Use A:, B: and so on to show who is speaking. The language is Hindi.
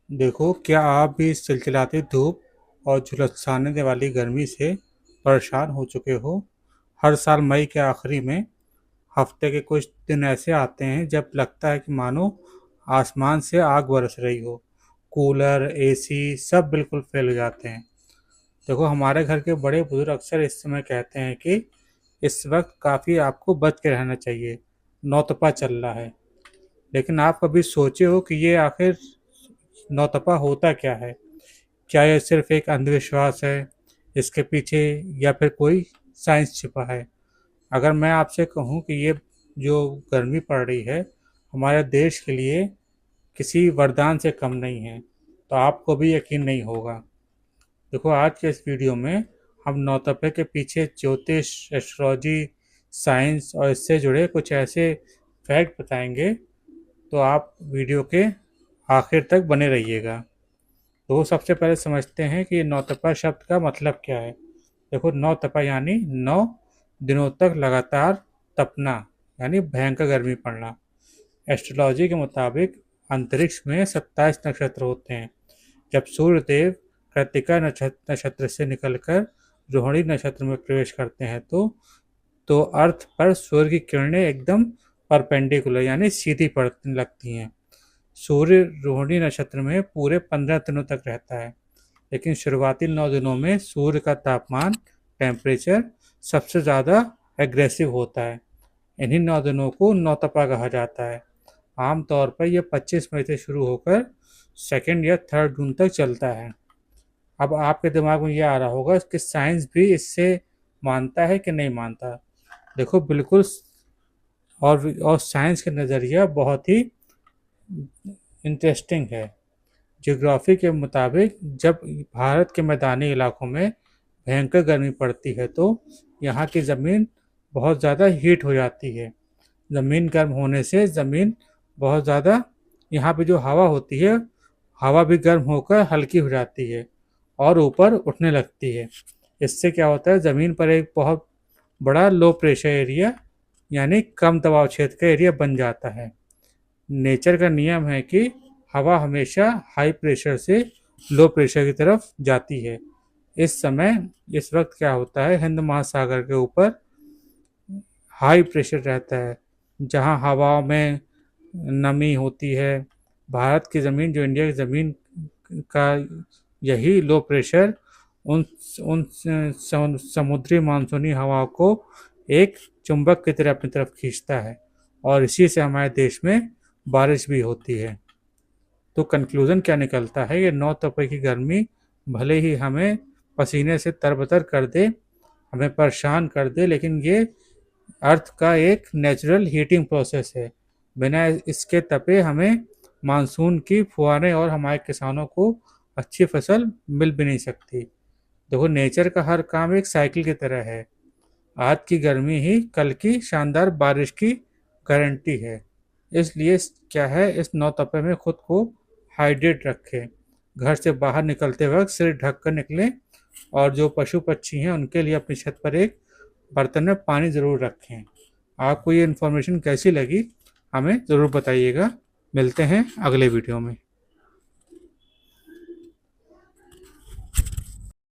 A: देखो, क्या आप भी इस चिलचिलाती धूप और झुलसाने वाली गर्मी से परेशान हो चुके हो? हर साल मई के आखिरी में हफ्ते के कुछ दिन ऐसे आते हैं जब लगता है कि मानो आसमान से आग बरस रही हो। कूलर, एसी सब बिल्कुल फेल हो जाते हैं। देखो, हमारे घर के बड़े बुजुर्ग अक्सर इस समय कहते हैं कि इस वक्त काफ़ी आपको बच के रहना चाहिए, नौतपा चल रहा है। लेकिन आप कभी सोचे हो कि ये आखिर नौतपा होता क्या है? क्या यह सिर्फ एक अंधविश्वास है, इसके पीछे या फिर कोई साइंस छिपा है? अगर मैं आपसे कहूँ कि ये जो गर्मी पड़ रही है, हमारे देश के लिए किसी वरदान से कम नहीं है, तो आपको भी यकीन नहीं होगा। देखो, आज के इस वीडियो में हम नौतपे के पीछे ज्योतिष, एस्ट्रोलॉजी, साइंस और इससे जुड़े कुछ ऐसे फैक्ट बताएंगे, तो आप वीडियो के आखिर तक बने रहिएगा। तो सबसे पहले समझते हैं कि नौतपा शब्द का मतलब क्या है। देखो, नौतपा यानी 9 दिनों तक लगातार तपना, यानी भयंकर गर्मी पड़ना। एस्ट्रोलॉजी के मुताबिक अंतरिक्ष में 27 नक्षत्र होते हैं। जब सूर्यदेव कृत्तिका नक्षत्र से निकलकर रोहिणी नक्षत्र में प्रवेश करते हैं तो अर्थ पर सूर्य की किरणें एकदम परपेंडिकुलर यानी सीधी पड़ने लगती हैं। सूर्य रोहिणी नक्षत्र में पूरे 15 दिनों तक रहता है, लेकिन शुरुआती 9 दिनों में सूर्य का तापमान, टेम्परेचर सबसे ज़्यादा एग्रेसिव होता है। इन्हीं 9 दिनों को नौतपा कहा जाता है। आमतौर पर यह 25 मई से शुरू होकर 2 या 3 जून तक चलता है। अब आपके दिमाग में यह आ रहा होगा कि साइंस भी इससे मानता है कि नहीं मानता। देखो, बिल्कुल। और साइंस का नज़रिया बहुत ही इंटरेस्टिंग है। ज्योग्राफी के मुताबिक जब भारत के मैदानी इलाकों में भयंकर गर्मी पड़ती है तो यहाँ की ज़मीन बहुत ज़्यादा हीट हो जाती है। ज़मीन गर्म होने से ज़मीन बहुत ज़्यादा, यहाँ पे जो हवा होती है, हवा भी गर्म होकर हल्की हो जाती है और ऊपर उठने लगती है। इससे क्या होता है, ज़मीन पर एक बहुत बड़ा लो प्रेशर एरिया यानी कम दबाव क्षेत्र का एरिया बन जाता है। नेचर का नियम है कि हवा हमेशा हाई प्रेशर से लो प्रेशर की तरफ जाती है। इस वक्त क्या होता है, हिंद महासागर के ऊपर हाई प्रेशर रहता है, जहां हवा में नमी होती है। भारत की ज़मीन, जो इंडिया की ज़मीन का यही लो प्रेशर उन उन समुद्री मानसूनी हवाओं को एक चुंबक की तरह अपनी तरफ खींचता है और इसी से हमारे देश में बारिश भी होती है। तो कंक्लूज़न क्या निकलता है, ये 9 तपे की गर्मी भले ही हमें पसीने से तरबतर कर दे, हमें परेशान कर दे, लेकिन ये अर्थ का एक नेचुरल हीटिंग प्रोसेस है। बिना इसके तपे हमें मानसून की फुहारें और हमारे किसानों को अच्छी फसल मिल भी नहीं सकती। देखो, नेचर का हर काम एक साइकिल की तरह है। आज की गर्मी ही कल की शानदार बारिश की गारंटी है। इसलिए क्या है, इस नौतपे में खुद को हाइड्रेट रखें। घर से बाहर निकलते वक्त सिर ढक कर निकलें और जो पशु पक्षी हैं उनके लिए अपनी छत पर एक बर्तन में पानी ज़रूर रखें। आपको ये इन्फॉर्मेशन कैसी लगी, हमें ज़रूर बताइएगा। मिलते हैं अगले वीडियो में।